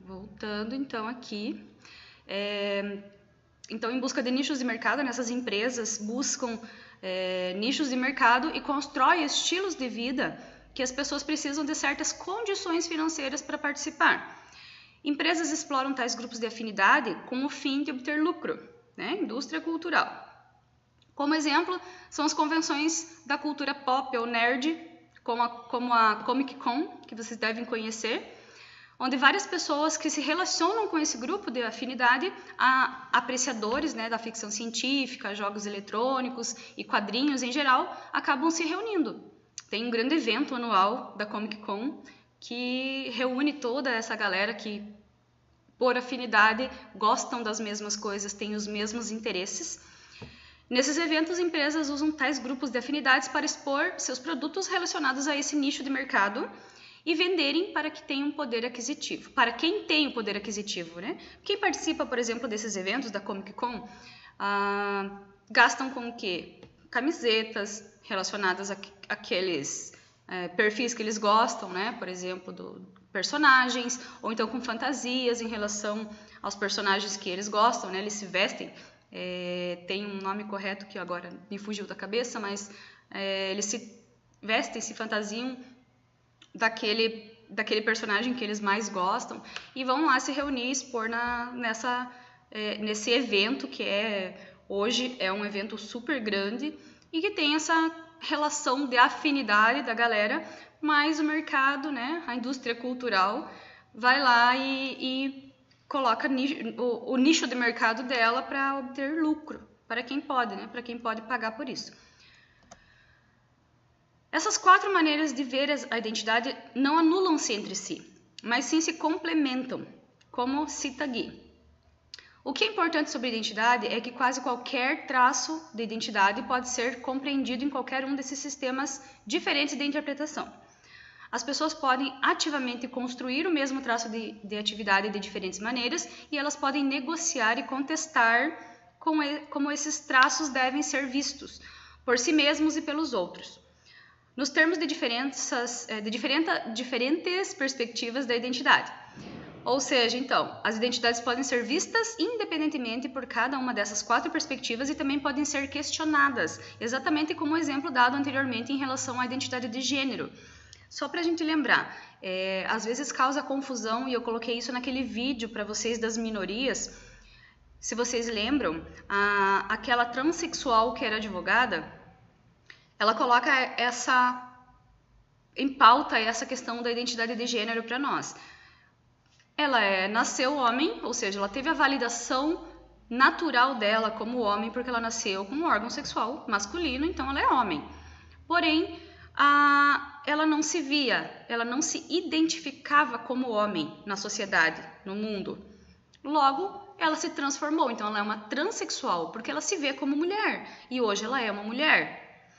Voltando então aqui. Então, em busca de nichos de mercado, essas empresas buscam nichos de mercado e constroem estilos de vida que as pessoas precisam de certas condições financeiras para participar. Empresas exploram tais grupos de afinidade com o fim de obter lucro, né? Indústria cultural. Como exemplo, são as convenções da cultura pop ou nerd, como a Comic Con, que vocês devem conhecer, onde várias pessoas que se relacionam com esse grupo de afinidade, apreciadores, né, da ficção científica, jogos eletrônicos e quadrinhos em geral, acabam se reunindo. Tem um grande evento anual da Comic Con que reúne toda essa galera que, por afinidade, gostam das mesmas coisas, têm os mesmos interesses. Nesses eventos, empresas usam tais grupos de afinidades para expor seus produtos relacionados a esse nicho de mercado e venderem para que tenham poder aquisitivo. Para quem tem o poder aquisitivo, né? Quem participa, por exemplo, desses eventos da Comic Con, gastam com o quê? Camisetas relacionadas àqueles perfis que eles gostam, né? Por exemplo, personagens, ou então com fantasias em relação aos personagens que eles gostam, né? Eles se vestem, tem um nome correto que agora me fugiu da cabeça, mas eles se vestem, se fantasiam daquele personagem que eles mais gostam e vão lá se reunir e expor nesse evento que hoje é um evento super grande e que tem essa relação de afinidade da galera, mas o mercado, né, a indústria cultural vai lá e coloca o nicho de mercado dela para obter lucro, para quem pode, né, para quem pode pagar por isso. Essas 4 maneiras de ver a identidade não anulam-se entre si, mas sim se complementam, como cita Gui. O que é importante sobre a identidade é que quase qualquer traço de identidade pode ser compreendido em qualquer um desses sistemas diferentes de interpretação. As pessoas podem ativamente construir o mesmo traço de atividade de diferentes maneiras e elas podem negociar e contestar como esses traços devem ser vistos, por si mesmos e pelos outros, nos termos de diferentes perspectivas da identidade. Ou seja, então, as identidades podem ser vistas independentemente por cada uma dessas 4 perspectivas e também podem ser questionadas, exatamente como o exemplo dado anteriormente em relação à identidade de gênero. Só para a gente lembrar, às vezes causa confusão, e eu coloquei isso naquele vídeo para vocês das minorias. Se vocês lembram, aquela transexual que era advogada, ela coloca em pauta essa questão da identidade de gênero para nós. Ela nasceu homem, ou seja, ela teve a validação natural dela como homem, porque ela nasceu com um órgão sexual masculino, então ela é homem. Porém, ela não se via, ela não se identificava como homem na sociedade, no mundo. Logo, ela se transformou, então ela é uma transexual, porque ela se vê como mulher, e hoje ela é uma mulher.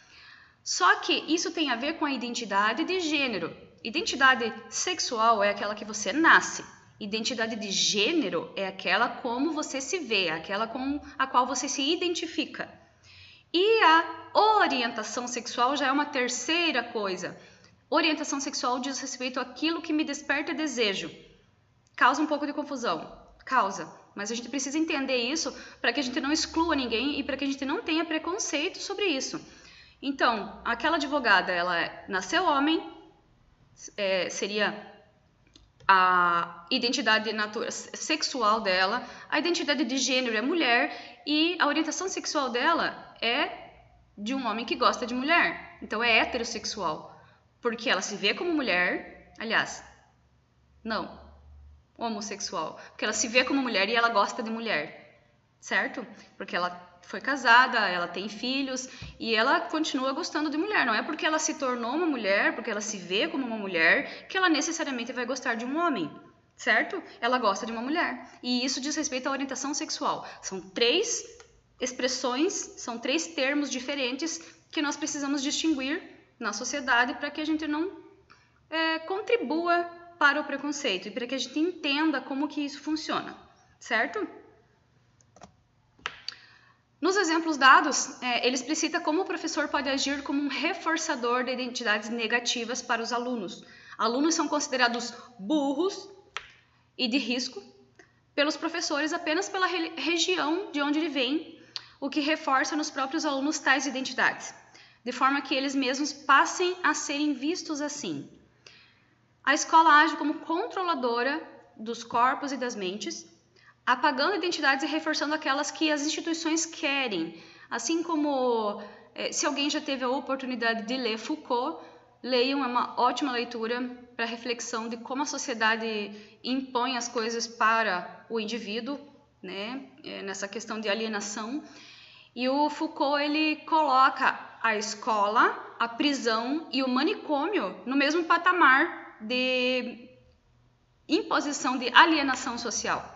Só que isso tem a ver com a identidade de gênero. Identidade sexual é aquela que você nasce. Identidade de gênero é aquela como você se vê, aquela com a qual você se identifica. E a orientação sexual já é uma terceira coisa. Orientação sexual diz respeito àquilo que me desperta desejo. Causa um pouco de confusão. Causa. Mas a gente precisa entender isso para que a gente não exclua ninguém e para que a gente não tenha preconceito sobre isso. Então, aquela advogada, ela nasceu homem, seria a identidade sexual dela, a identidade de gênero é mulher e a orientação sexual dela é de um homem que gosta de mulher. Então é heterossexual, porque ela se vê como mulher, aliás, não, homossexual, porque ela se vê como mulher e ela gosta de mulher, certo? Porque ela foi casada, ela tem filhos e ela continua gostando de mulher. Não é porque ela se tornou uma mulher, porque ela se vê como uma mulher, que ela necessariamente vai gostar de um homem, certo? Ela gosta de uma mulher. E isso diz respeito à orientação sexual. São 3 expressões, são 3 termos diferentes que nós precisamos distinguir na sociedade para que a gente não contribua para o preconceito e para que a gente entenda como que isso funciona, certo? Nos exemplos dados, ele explicita como o professor pode agir como um reforçador de identidades negativas para os alunos. Alunos são considerados burros e de risco pelos professores apenas pela região de onde ele vem, o que reforça nos próprios alunos tais identidades, de forma que eles mesmos passem a serem vistos assim. A escola age como controladora dos corpos e das mentes, apagando identidades e reforçando aquelas que as instituições querem. Assim como, se alguém já teve a oportunidade de ler Foucault, leiam, é uma ótima leitura para reflexão de como a sociedade impõe as coisas para o indivíduo, né? Nessa questão de alienação. E o Foucault, ele coloca a escola, a prisão e o manicômio no mesmo patamar de imposição de alienação social.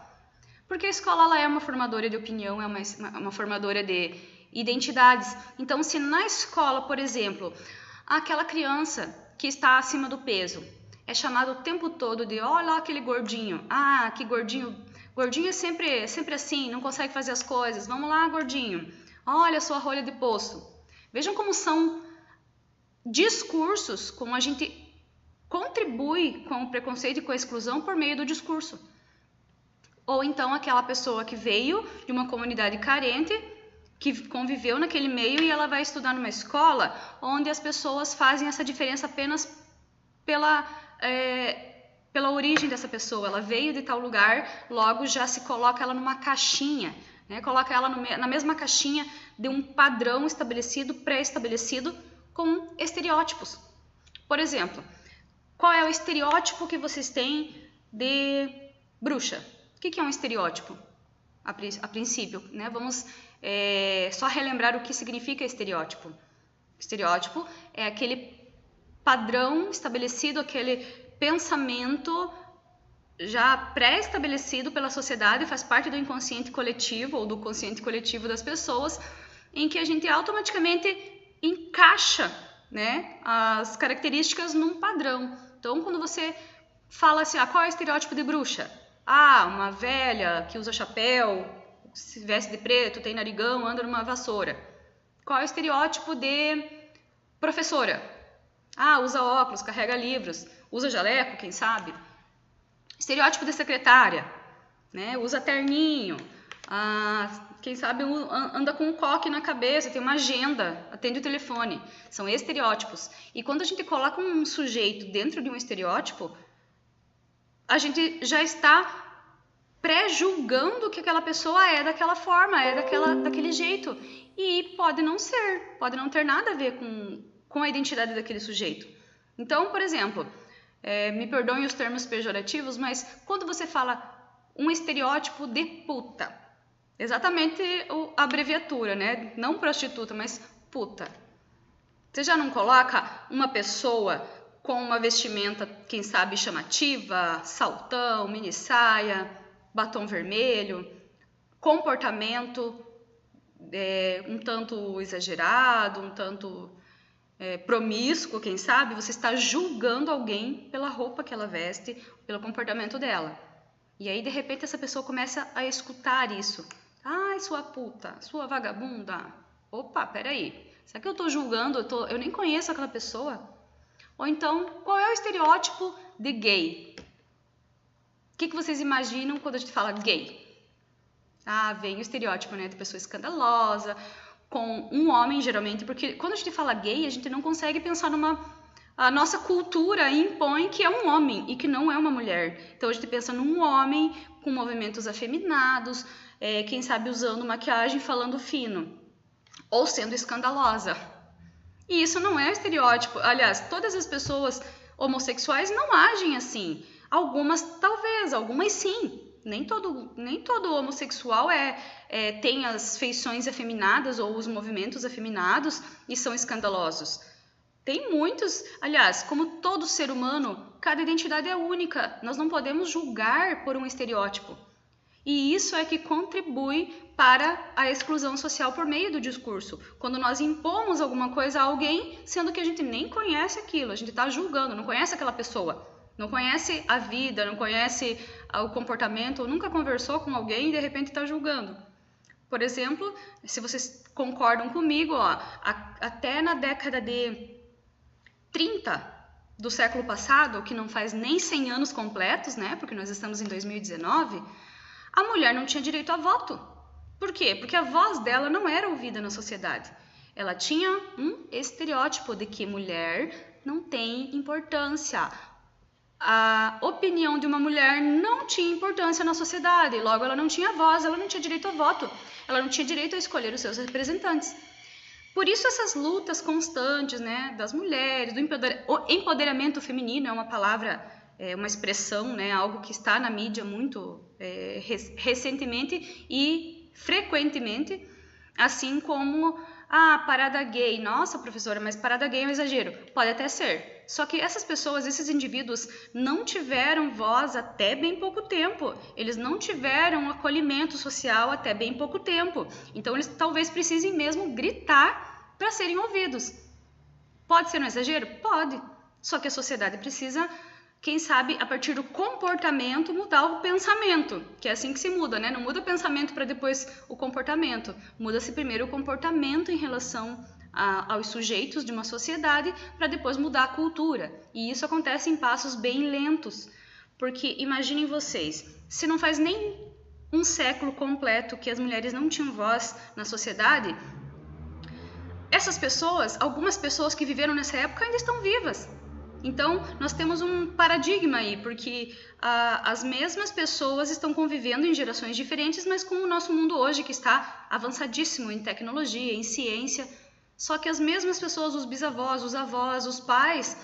Porque a escola ela é uma formadora de opinião, é uma formadora de identidades. Então, se na escola, por exemplo, aquela criança que está acima do peso é chamada o tempo todo de olha lá aquele gordinho, ah, que gordinho, gordinho é sempre assim, não consegue fazer as coisas, vamos lá gordinho, olha a sua rolha de poço. Vejam como são discursos, como a gente contribui com o preconceito e com a exclusão por meio do discurso. Ou então aquela pessoa que veio de uma comunidade carente, que conviveu naquele meio e ela vai estudar numa escola onde as pessoas fazem essa diferença apenas pela origem dessa pessoa. Ela veio de tal lugar, logo já se coloca ela numa caixinha, né? Coloca ela na mesma caixinha de um padrão estabelecido, pré-estabelecido, com estereótipos. Por exemplo, qual é o estereótipo que vocês têm de bruxa? O que é um estereótipo? A princípio, né? Vamos só relembrar o que significa estereótipo. Estereótipo é aquele padrão estabelecido, aquele pensamento já pré-estabelecido pela sociedade, faz parte do inconsciente coletivo ou do consciente coletivo das pessoas, em que a gente automaticamente encaixa, né, as características num padrão. Então, quando você fala assim, qual é o estereótipo de bruxa? Uma velha que usa chapéu, se veste de preto, tem narigão, anda numa vassoura. Qual é o estereótipo de professora? Usa óculos, carrega livros, usa jaleco, quem sabe? Estereótipo de secretária, né? Usa terninho, quem sabe anda com um coque na cabeça, tem uma agenda, atende o telefone. São estereótipos. E quando a gente coloca um sujeito dentro de um estereótipo, a gente já está pré-julgando que aquela pessoa é daquela forma, é daquele jeito. E pode não ser, pode não ter nada a ver com a identidade daquele sujeito. Então, por exemplo, me perdoem os termos pejorativos, mas quando você fala um estereótipo de puta, exatamente a abreviatura, né? Não prostituta, mas puta. Você já não coloca uma pessoa com uma vestimenta, quem sabe, chamativa, saltão, mini saia, batom vermelho, comportamento um tanto exagerado, um tanto promíscuo, quem sabe? Você está julgando alguém pela roupa que ela veste, pelo comportamento dela. E aí, de repente, essa pessoa começa a escutar isso. Ai, sua puta, sua vagabunda. Opa, peraí. Será que eu estou julgando? Eu nem conheço aquela pessoa? Ou então, qual é o estereótipo de gay? O que vocês imaginam quando a gente fala gay? Vem o estereótipo, né, de pessoa escandalosa, com um homem, geralmente, porque quando a gente fala gay, a gente não consegue pensar a nossa cultura impõe que é um homem e que não é uma mulher. Então, a gente pensa num homem com movimentos afeminados, quem sabe usando maquiagem, falando fino, ou sendo escandalosa. E isso não é estereótipo. Aliás, todas as pessoas homossexuais não agem assim. Algumas talvez, algumas sim. Nem todo homossexual tem as feições afeminadas ou os movimentos afeminados e são escandalosos. Tem muitos, aliás, como todo ser humano, cada identidade é única. Nós não podemos julgar por um estereótipo. E isso é que contribui para a exclusão social por meio do discurso. Quando nós impomos alguma coisa a alguém, sendo que a gente nem conhece aquilo, a gente está julgando, não conhece aquela pessoa, não conhece a vida, não conhece o comportamento, nunca conversou com alguém e de repente está julgando. Por exemplo, se vocês concordam comigo, até na década de 30, do século passado, que não faz nem 100 anos completos, né? Porque nós estamos em 2019, a mulher não tinha direito a voto. Por quê? Porque a voz dela não era ouvida na sociedade. Ela tinha um estereótipo de que mulher não tem importância. A opinião de uma mulher não tinha importância na sociedade, logo ela não tinha voz, ela não tinha direito a voto, ela não tinha direito a escolher os seus representantes. Por isso essas lutas constantes, né, das mulheres, do empoderamento feminino é uma palavra, uma expressão, né, algo que está na mídia muito recentemente e frequentemente, assim como a parada gay. Nossa, professora, mas parada gay é um exagero. Pode até ser. Só que essas pessoas, esses indivíduos, não tiveram voz até bem pouco tempo. Eles não tiveram acolhimento social até bem pouco tempo. Então, eles talvez precisem mesmo gritar para serem ouvidos. Pode ser um exagero? Pode. Só que a sociedade precisa, quem sabe, a partir do comportamento, mudar o pensamento, que é assim que se muda, né? Não muda o pensamento para depois o comportamento. Muda-se primeiro o comportamento em relação aos sujeitos de uma sociedade para depois mudar a cultura. E isso acontece em passos bem lentos, porque imaginem vocês, se não faz nem um século completo que as mulheres não tinham voz na sociedade, essas pessoas, algumas pessoas que viveram nessa época ainda estão vivas. Então, nós temos um paradigma aí, porque as mesmas pessoas estão convivendo em gerações diferentes, mas com o nosso mundo hoje, que está avançadíssimo em tecnologia, em ciência. Só que as mesmas pessoas, os bisavós, os avós, os pais,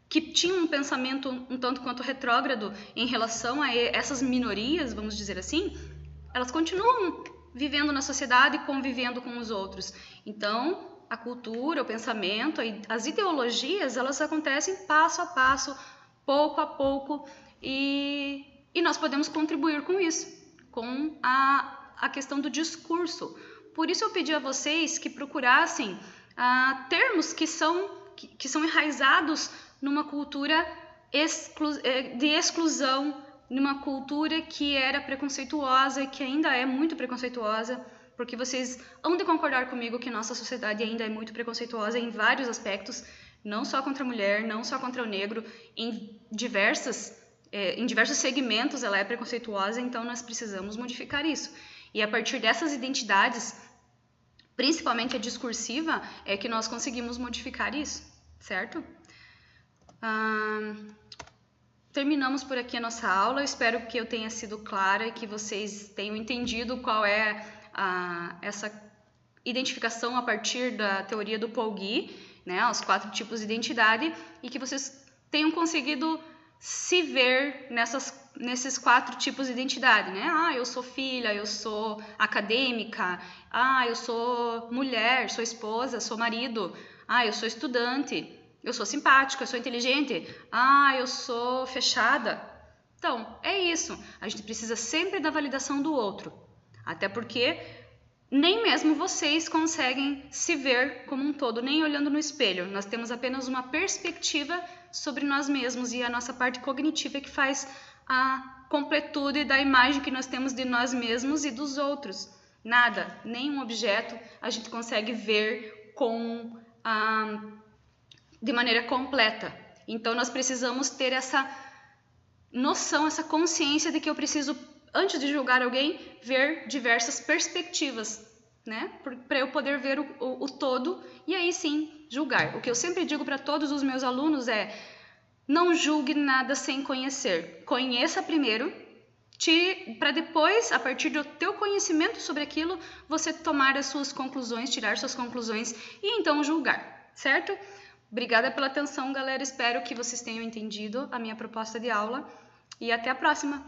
que tinham um pensamento um tanto quanto retrógrado em relação a essas minorias, vamos dizer assim, elas continuam vivendo na sociedade e convivendo com os outros. Então, a cultura, o pensamento, as ideologias, elas acontecem passo a passo, pouco a pouco, e nós podemos contribuir com isso, com a questão do discurso. Por isso eu pedi a vocês que procurassem termos que são enraizados numa cultura de exclusão, numa cultura que era preconceituosa e que ainda é muito preconceituosa, porque vocês hão de concordar comigo que nossa sociedade ainda é muito preconceituosa em vários aspectos, não só contra a mulher, não só contra o negro, em diversos segmentos ela é preconceituosa, então nós precisamos modificar isso. E a partir dessas identidades, principalmente a discursiva, é que nós conseguimos modificar isso, certo? Terminamos por aqui a nossa aula, espero que eu tenha sido clara e que vocês tenham entendido qual é essa identificação a partir da teoria do Paul Gee, né, os 4 tipos de identidade, e que vocês tenham conseguido se ver nesses 4 tipos de identidade, né? Eu sou filha, eu sou acadêmica, eu sou mulher, sou esposa, sou marido, eu sou estudante, eu sou simpática, eu sou inteligente, eu sou fechada. Então, é isso. A gente precisa sempre da validação do outro. Até porque nem mesmo vocês conseguem se ver como um todo, nem olhando no espelho. Nós temos apenas uma perspectiva sobre nós mesmos e a nossa parte cognitiva que faz a completude da imagem que nós temos de nós mesmos e dos outros. Nada, nenhum objeto a gente consegue ver de maneira completa. Então nós precisamos ter essa noção, essa consciência de que eu preciso, antes de julgar alguém, ver diversas perspectivas, né? Para eu poder ver o todo e aí sim julgar. O que eu sempre digo para todos os meus alunos é: não julgue nada sem conhecer. Conheça primeiro, para depois, a partir do teu conhecimento sobre aquilo, você tomar as suas conclusões, tirar suas conclusões e então julgar, certo? Obrigada pela atenção, galera. Espero que vocês tenham entendido a minha proposta de aula e até a próxima!